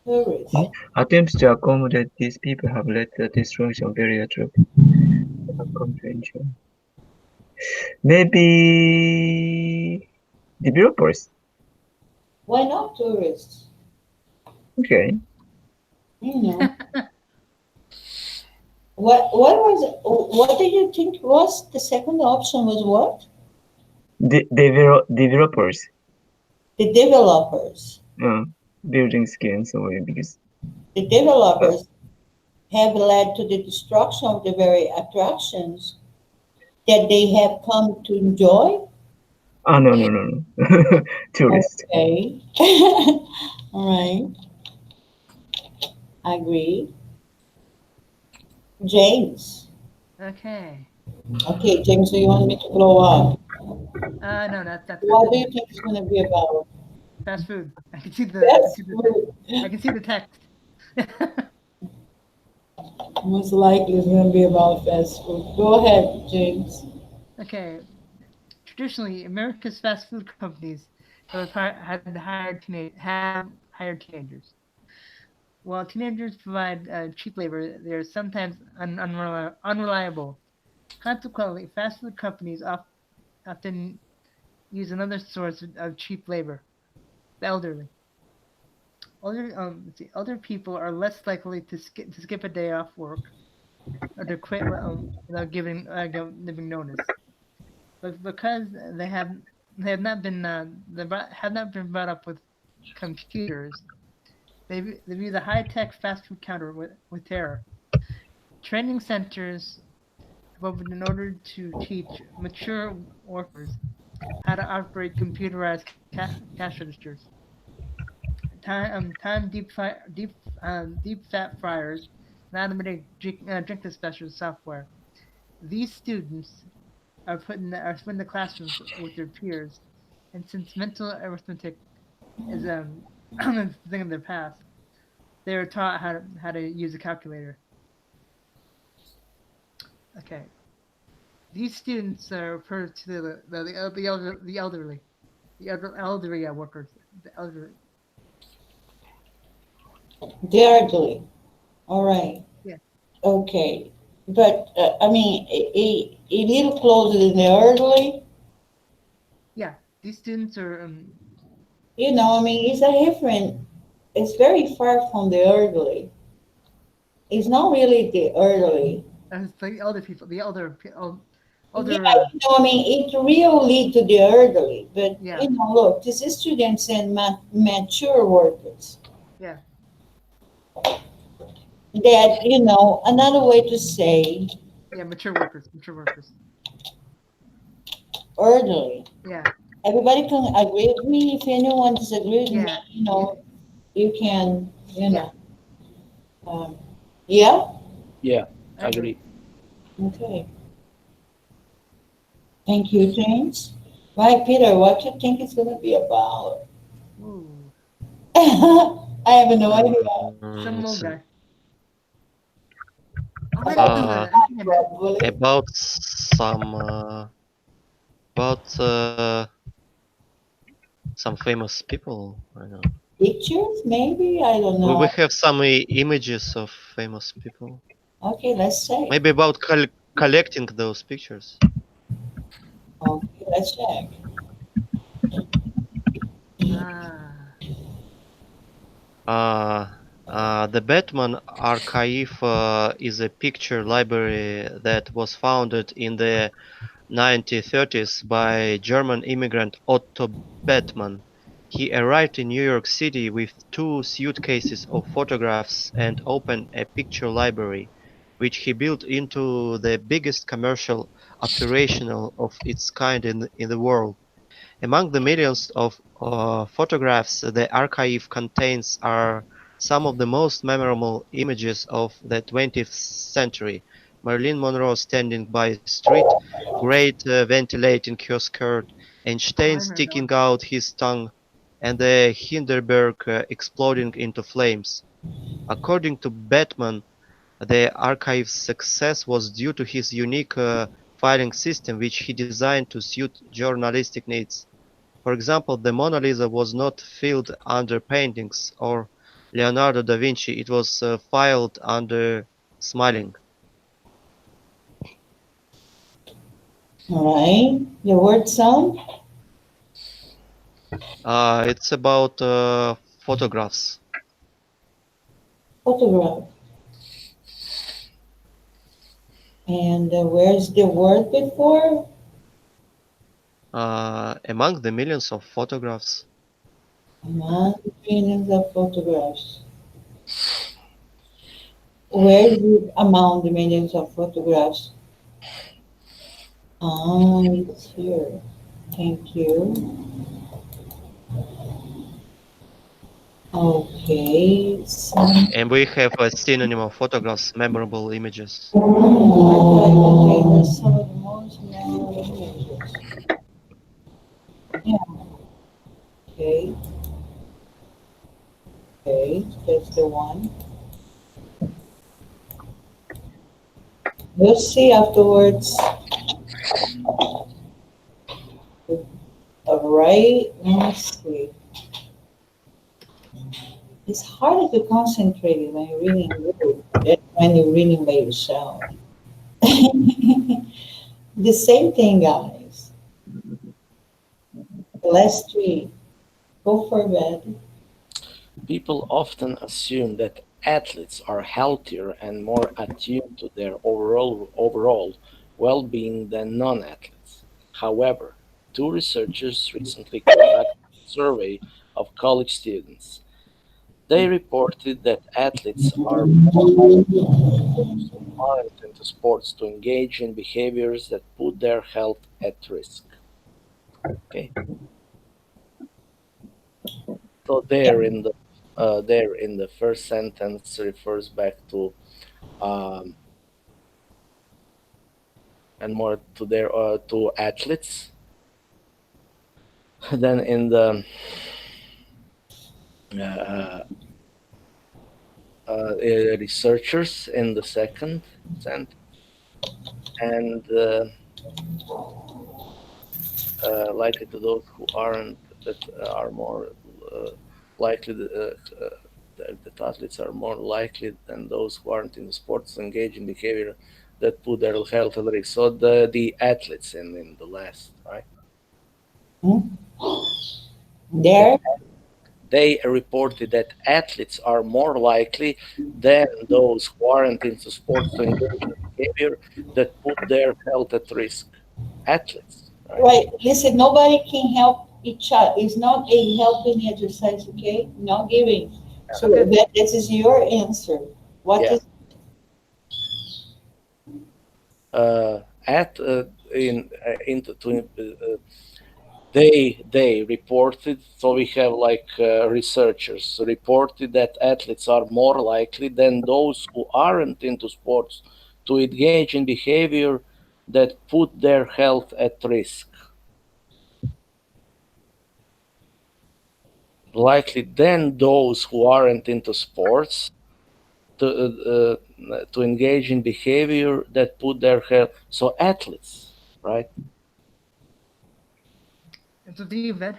Tourist. Attempts to accommodate these people have led to the destruction of very attractive have come to enjoy. Maybe developers. Why not tourists? Okay. You know. What did you think was the second option was what? Developers. The developers. Uh, building schemes or because The developers have led to the destruction of the very attractions that they have come to enjoy. no. Tourist. Okay. All right. I agree. James. Okay. Okay, James, do you want me to blow up? No, that's good. What do you think it's going to be about? Fast food. I can see Fast the food. I can see the text. Most likely it's going to be about fast food. Go ahead, James. Okay. Traditionally, America's fast food companies have hired teenagers. While teenagers provide cheap labor, they are sometimes unreliable. Consequently, fast food companies often use another source of cheap labor: the elderly. older people are less likely to skip a day off work or to quit without giving notice. But because they have not been have not been brought up with computers, they view the high tech fast food counter with terror. Training centers have opened in order to teach mature workers how to operate computerized cash registers. Time deep fat fryers, and automatic drink dispensers software. These students are put in the classrooms with their peers, and since mental arithmetic is a thing of their past, they are taught how to use a calculator. Okay, these students are referred to the elderly, elderly workers, the elderly. The elderly. All right. Yeah. Okay. But I mean, a little closer than the elderly. Yeah, these students are You know, I mean, it's a different. It's very far from the elderly. It's not really the elderly. it's like elder people, the elder Yeah, older. you know, I mean, it will lead to the elderly, but Yeah. you know, look, this is students and mature workers. Yeah. That, you know, another way to say Yeah, mature workers. elderly. Yeah. Everybody can agree with me. If anyone disagrees with me, Yeah. you know, you can, you Yeah. know. Yeah? Yeah, I agree. Okay. Thank you, James. Right, Peter, what you think it's going to be about? Ooh, I have no idea. some old So, guy. Oh, I didn't know that. I think I know. Probably. about some famous people. I don't know. Pictures, maybe? I don't We know. have some images of famous people. Okay, let's check. Maybe about collecting those pictures. Okay, let's check. The Batman Archive is a picture library that was founded in the 1930s by German immigrant Otto Batman. He arrived in New York City with 2 suitcases of photographs and opened a picture library, which he built into the biggest commercial operation of its kind in the world. Among the millions of photographs the archive contains are some of the most memorable images of the 20th century: Marilyn Monroe standing by a street grate ventilating her skirt, Einstein I heard that sticking one. out his tongue, and the Hindenburg exploding into flames. According to Batman, the archive's success was due to his unique filing system, which he designed to suit journalistic needs. For example, the Mona Lisa was not filed under paintings, or Leonardo da Vinci; it was filed under smiling. All right. The word sound? It's about photographs. Photograph. And where's the word before? Among the millions of photographs. Among millions of photographs. Where is it among the millions of photographs? Ah, it's here. Thank you. Okay. And we have a synonym of photographs, memorable images. Okay, that's some of the most memorable images. Yeah. Okay. Okay, that's the one. We'll see afterwards. All right, let me see. It's harder to concentrate when you're reading a book than when you're reading by yourself. The same thing, guys. The last three. Go for bed. People often assume that athletes are healthier and more attuned to their overall well-being than non-athletes. However, two researchers recently conducted a survey of college students. They reported that athletes are more likely than those who aren't into sports to engage in behaviors that put their health at risk. Okay, so there in the first sentence refers back to um, and more to their to athletes. Then in the uh, researchers in the second sentence, and likely to those who aren't that are more uh, likely that athletes are more likely than those who aren't in sports to engage in behavior that put their health at risk. So the athletes in the last, right? That There, they reported that athletes are more likely than those who aren't into sports to engage in behavior that put their health at risk. Athletes, right? right. Listen, nobody can help each other. It's not a helping exercise, okay? Not giving. So Okay. that this is your answer. What Yeah. is At in into to, they reported, so we have like researchers reported that athletes are more likely than those who aren't into sports to engage in behavior that put their health at risk. Likely than those who aren't into sports to engage in behavior that put their health. So athletes, right? It's up to you, Ved.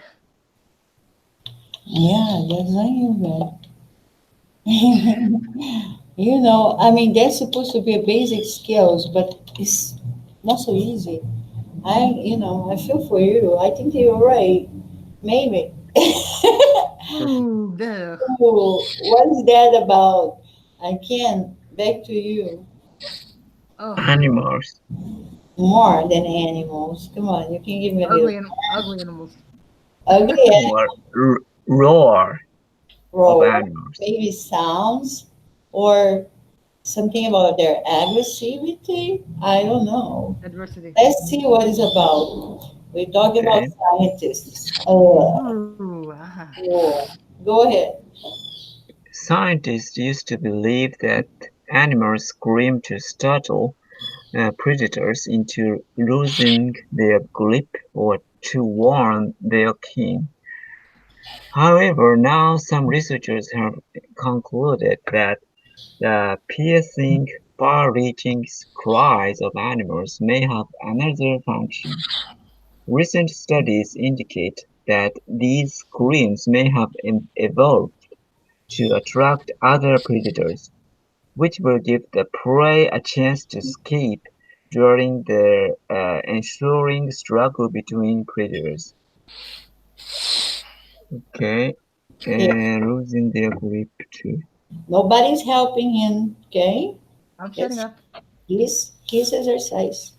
yeah, that's not you, you know, I mean, that's supposed to be a basic skills, but it's not so easy. I feel for you. I think you're right. Maybe. Ooh, there. Oh, what's that about? I can back to you. Oh, Animals. More than animals. Come on, you can give me a little ugly animals. ugly Or roar of roar, animals. maybe sounds, or something about their aggressivity. I don't know. Adversity. Let's see what it's about. We're talking about Okay. scientists. Ooh, War. Go ahead. Scientists used to believe that animals scream to startle predators into losing their grip or to warn their king. However, now some researchers have concluded that the piercing, far-reaching cries of animals may have another function. Recent studies indicate that these screams may have evolved to attract other predators, which will give the prey a chance to escape during the ensuing struggle between predators. Okay, Yeah. and losing their grip too. Nobody's helping him. Okay. I'm shutting It's up. his exercise.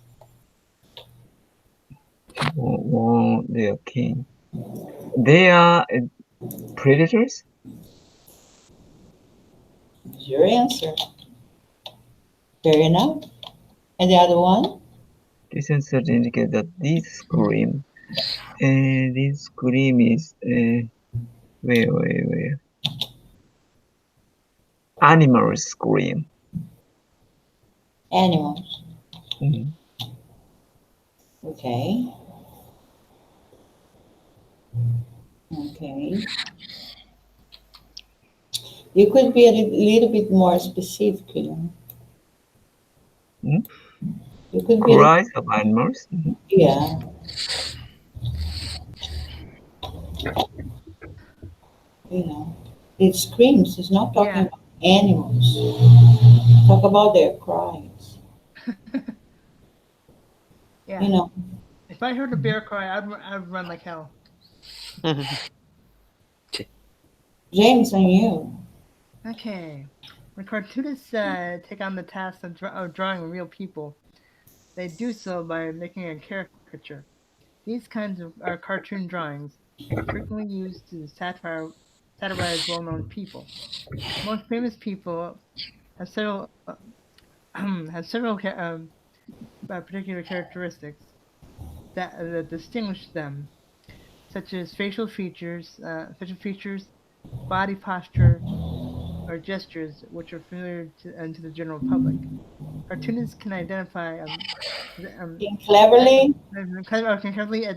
Warn their king. They are predators. It's your answer. Fair enough. And the other one? This answer indicates that this scream is where animals scream. Animals. Mhm. Okay. Okay. You could be a little bit more specific, you know. Mhm. You could be a little, Cries of animals. Mhm. yeah, you know. It screams. It's not talking Yeah. about animals. Talk about their cries. Yeah. You know. If I heard a bear cry, I'd run like hell. James, and you. Okay. When cartoonists take on the task of drawing real people, they do so by making a caricature. These kinds are cartoon drawings, frequently used to satirize well-known people. Most famous people have several have several particular characteristics that distinguish them, such as facial features, body posture, or gestures which are familiar to the general public. Cartoonists can identify um, Think cleverly. can carefully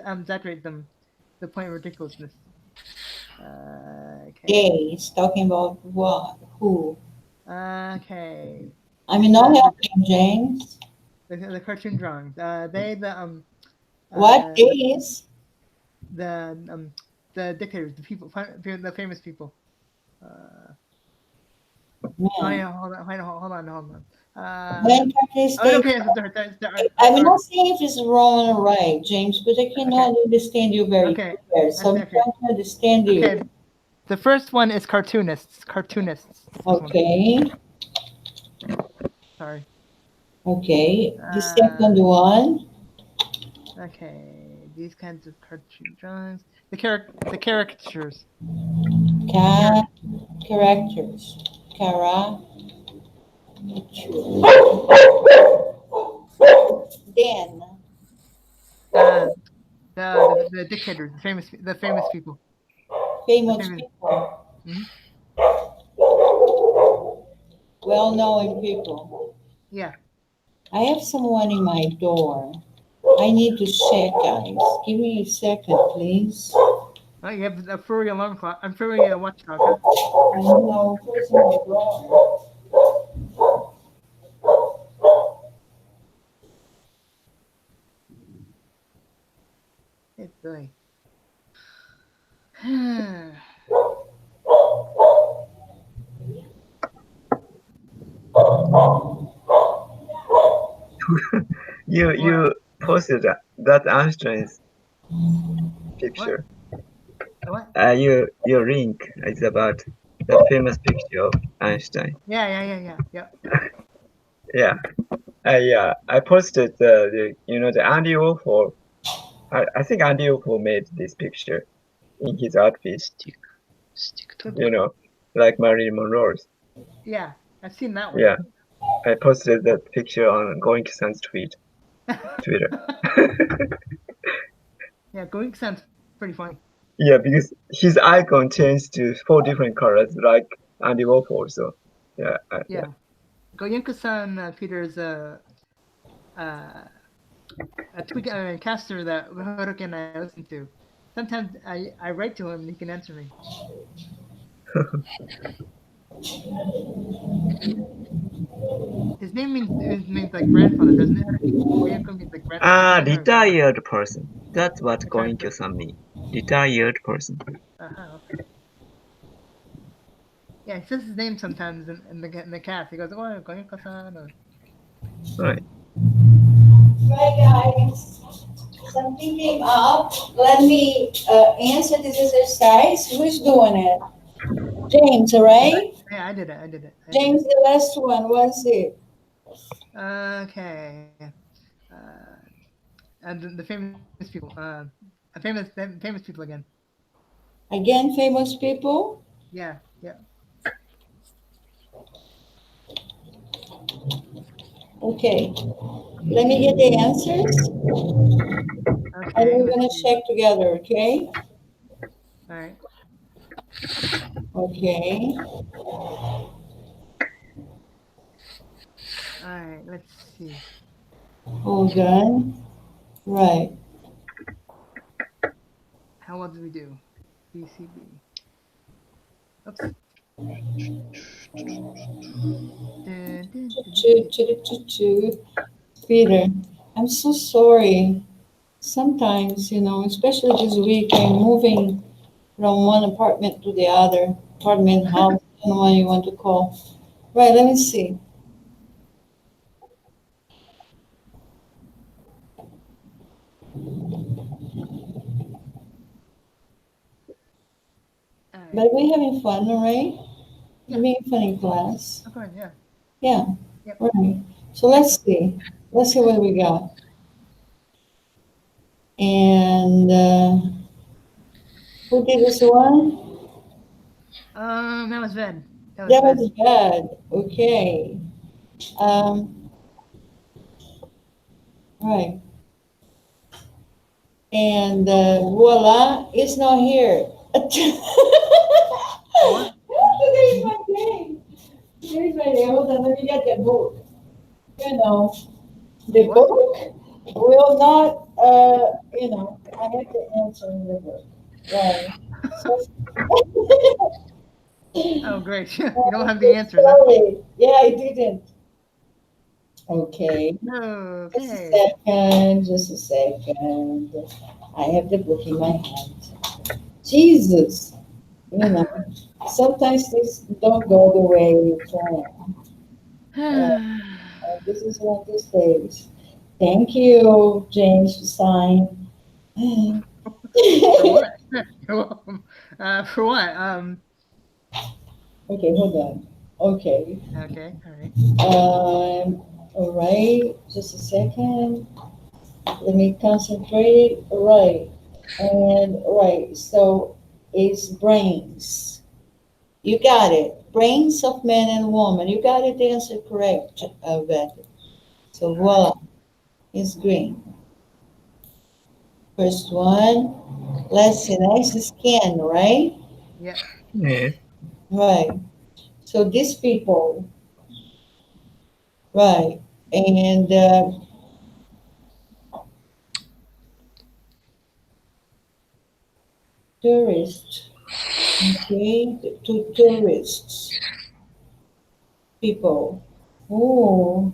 exaggerate them to the point of ridiculousness. Okay. They is talking about what? Who? Okay. I mean, not The, helping James. the cartoon drawings. They What uh is? the dictators, the famous people. Uh, oh Man. yeah, hold on. When countries Oh, take, okay, the I'm not artist. saying if it's wrong or right, James, but I Okay, cannot understand you very okay, clear. So that's I'm okay. trying to understand you. Okay, the first one is cartoonists. Cartoonists. This one. Okay. Sorry. Okay. The Uh, second one, okay. These kinds of cartoon drawings. The caricatures. ca- Caric. characters. Character. Then, Uh, the dictators. The famous people. The famous famous. people, Hmm. well-known people. Yeah. I have someone in my door. I need to check, guys. Give me a second, please. Oh, you have a furry alarm clock. I'm furry watchdog, huh? I know who's in my door. It's Billy. What? You posted that Einstein's What? picture. What? Your link is about the famous picture of Einstein. Yeah. Yeah, I posted the Andy Warhol. I think Andy Warhol made this picture in his outfit. Stick to So, You know, like Marilyn Monroe's. yeah, I've seen that one. Yeah, I posted that picture on Going Sun's Twitter. Yeah, Goink sounds pretty funny. Yeah, because his icon changed to 4 different colors, like Andy Warhol. So yeah. Yeah. Goyunka-san Peter's uh, a tweet caster that Haruki and I listen to. Sometimes I write to him and he can answer me. His name means like grandfather, doesn't it, Haruki? Goyunka means like grandfather or something, or Retired person. That's what retired Going person. San mean. Retired person. Okay. Yeah, he says his name sometimes in the cast. He goes, "Oh, Goyunka-san." Right. Right, guys. Something came up. Let me answer this exercise. Who's doing it? James, all right? Yeah, I did it. James, the last one. What's it? Okay. Uh, and the famous people. Famous people again. Again, famous people? Yeah. Okay. Let me get the answers, and Okay, we're let's going to see. check together, okay? All right. Okay. All right, let's see. Hold on. Right. How well did we do? BCB. Oops. Dun, dun, dun, Choo, dun. choo, choo, choo. Peter, I'm so sorry. Sometimes, especially this week, I'm moving from one apartment to the other, apartment, house, I don't know what you want to call. Right, let me see. All right. But we're having fun, all right? Yeah. We're having fun in class. Of course, yeah. Yeah, Yep. right. So let's see. Let's see what we got. And who did this one? That was bad. That was bad. Okay. Um, right. And voila, it's not here. What? Today's my day. Today's my day. Hold on, let me get the book. You know, the What? book will not, I have to answer in the book. Right. So, Oh, great. You don't have the answers, huh? sorry. Yeah, I didn't. Okay. Just a Okay. second, just a second. I have the book in my hand. Jesus, sometimes things don't go the way you plan. This is one of these days. Thank you, James, for sign. For Okay, what? You're welcome. For what? hold on. Okay. Okay, all right. All right. Just a second. Let me concentrate. All right. And all right. So it's brains. You got it. Brains of man and woman. You got it. The answer correct, Beth. So voila, it's green. First one. Let's see. Next is skin, right? Yeah. Yes. Right. So these people, right. And tourists. Okay. To tourists. People. Oh.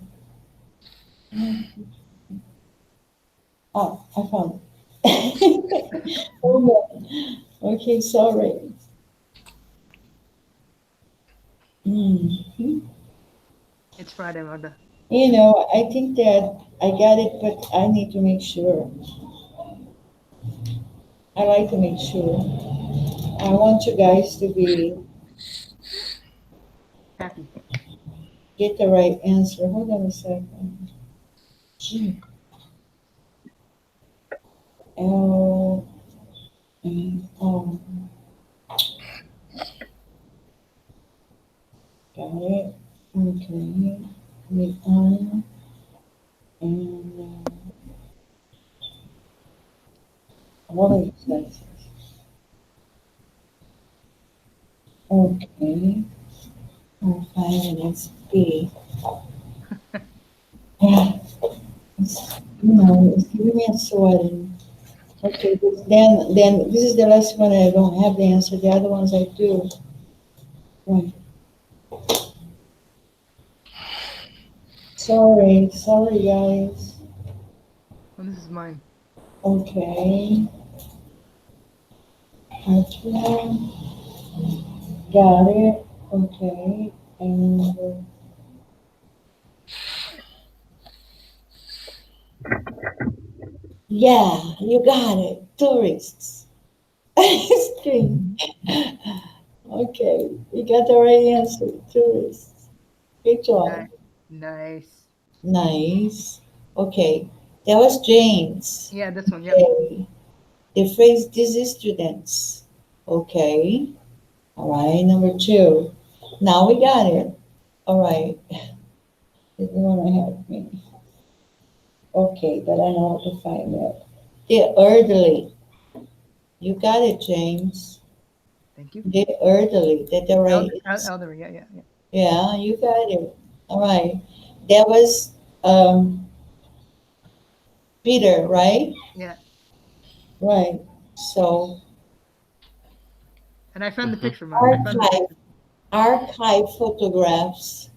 Oh, I found it. Hold on. Okay, sorry. Mhm. It's Friday, Mother. I think that I got it, but I need to make sure. I like to make sure. I want you guys to Happy. get the right answer. Hold on a second. G L and O. Got it. Okay. The I and what are you saying? Okay. Oh, five and it's B. Yeah, it's giving me a sweating. Okay, then this is the last one. I don't have the answer. The other ones I do. Right. Sorry, guys. Well, this is mine. Okay. Actually, got it. Okay, and yeah, you got it. Tourists. String. Okay, you got the right answer. Tourists. Good job. Nice. Nice. Okay, that was James. Yeah, this one. Yep. Okay. The phrase "these students." Okay. All right. Number two. Now we got it. All right. If you want to help me. Okay, but I know how to find it. The elderly. You got it, James. Thank you. The elderly. That's the right. Elderly. Yeah, yeah, yeah. Yeah, you got it. All right. That was Peter, right? Yeah. Right. So And I found the Mhm. picture, Mom. I found the picture. archive photographs.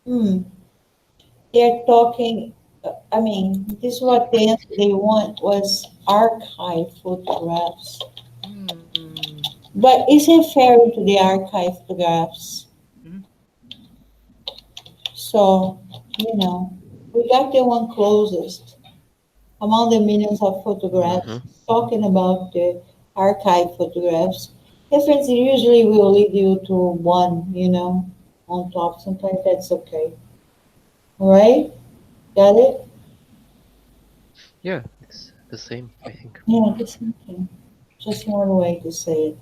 Hmm. They're talking. This is what they want was archive photographs. Hmm. But is it fair to the archive photographs? Mhm. So, we got the one closest among the millions of photographs Mhm. talking about the archive photographs. Difference usually will lead you to one, on top. Sometimes that's okay. All right? Got it? Yeah, it's the same, I think. Yeah, the same thing. Just another way to say it.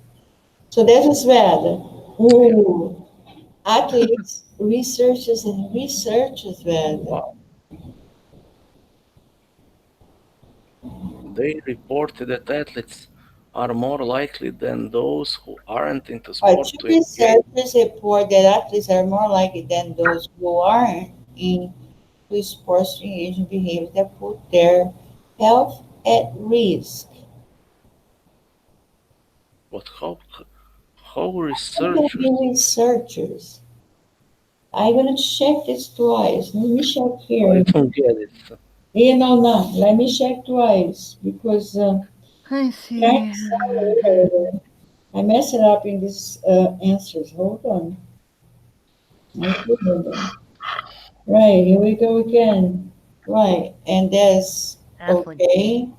So that's Sved. Ooh. Athletes, researchers, and researchers, Sved. Wow. They reported that athletes are more likely than those who aren't into sport Two to engage. researchers report that athletes are more likely than those who aren't in to sports to engage in behaviors that put their health at risk. But how How can be researchers? researchers? I'm gonna check this twice. Let me check I here. don't get it. No. Let me check twice because I trying see. to sound weird. I messed it up in these answers. Hold on. Okay. Right, here we go again. Right, and there's Athlete. okay,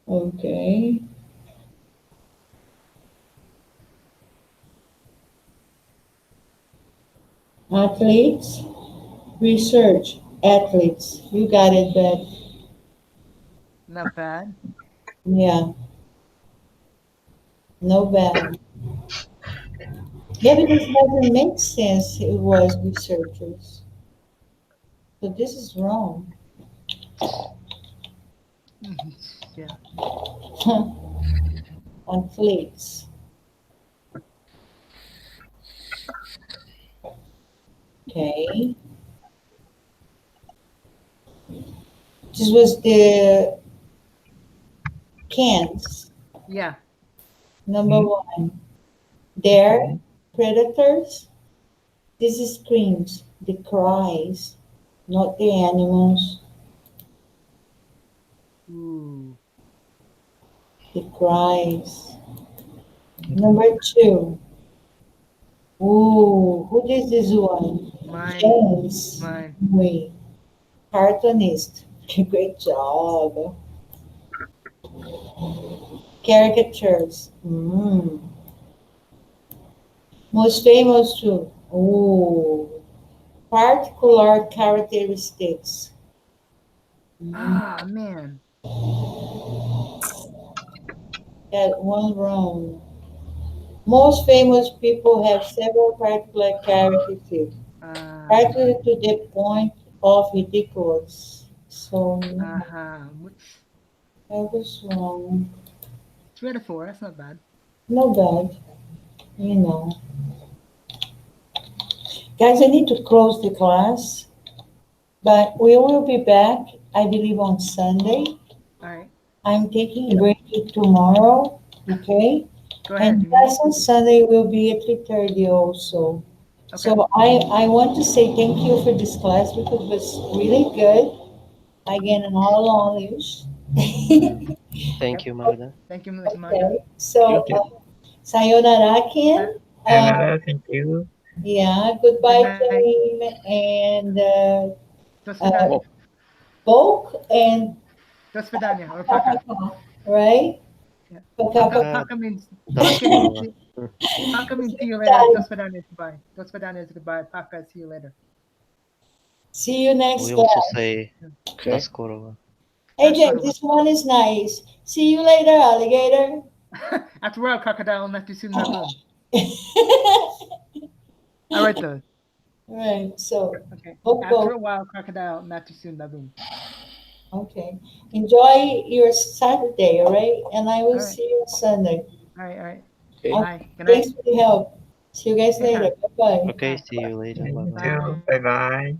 okay. Athletes, research, athletes. You got it, but Not bad. yeah, no bad. Yeah, because it doesn't make sense. It was researchers. So this is wrong. Yeah. Athletes. Okay. This was the cans. Yeah. Number one. Okay. They're predators. This is screams, the cries, not the animals, Ooh. the cries. Number two. Ooh, who is this one? Mine. James. Mine. Wait, cartoonist. Great job. Caricatures. Most famous too. Ooh, particular characteristics. Ah, man. Got one wrong. Most famous people have several particular characteristics, Ah. particularly to the point of ridiculous. So, Which that was wrong. 3 out of 4. That's not bad. No bad, you know. Guys, I need to close the class, but we will be back, I believe, on Sunday. All right. I'm taking a break tomorrow, okay? Go ahead. And You class may. on Sunday will be at 3:30 also. Okay. So I want to say thank you for this class because it was really good. I gained an all knowledge. Thank Yep. you, Magda. Thank you, Miss Magda. Okay, so Thank you. sayonara, Uh, Ken. Sayonara, thank you. Yeah, Good goodbye, night. Jane, and Do uh, svidania. Well, Bok, and Do svidania or paka. Paka, right? Yeah. Paka, Paka. Paka, Paka means. до Paka means. скорого. Paka means see you later. Do Time. svidania is goodbye. Do svidania is goodbye. Paka is see you later. See you next We also class. say до okay. скорого. Hey, That's James, sort of. this one is nice. See you later, alligator. After all, crocodile, not to soon baboon. All right, though. Right, so, Okay. Bok, After Bok. a while, crocodile, not too soon baboon. Okay. Enjoy your Saturday, all right? And I will All right. see you on Sunday. All right. All right. Okay. Okay. Bye. Good Thanks night. for the help. See you guys later. Anytime. Bye bye. Okay, Anytime. see you later. Yeah, Bye you bye. too. Bye. Bye bye.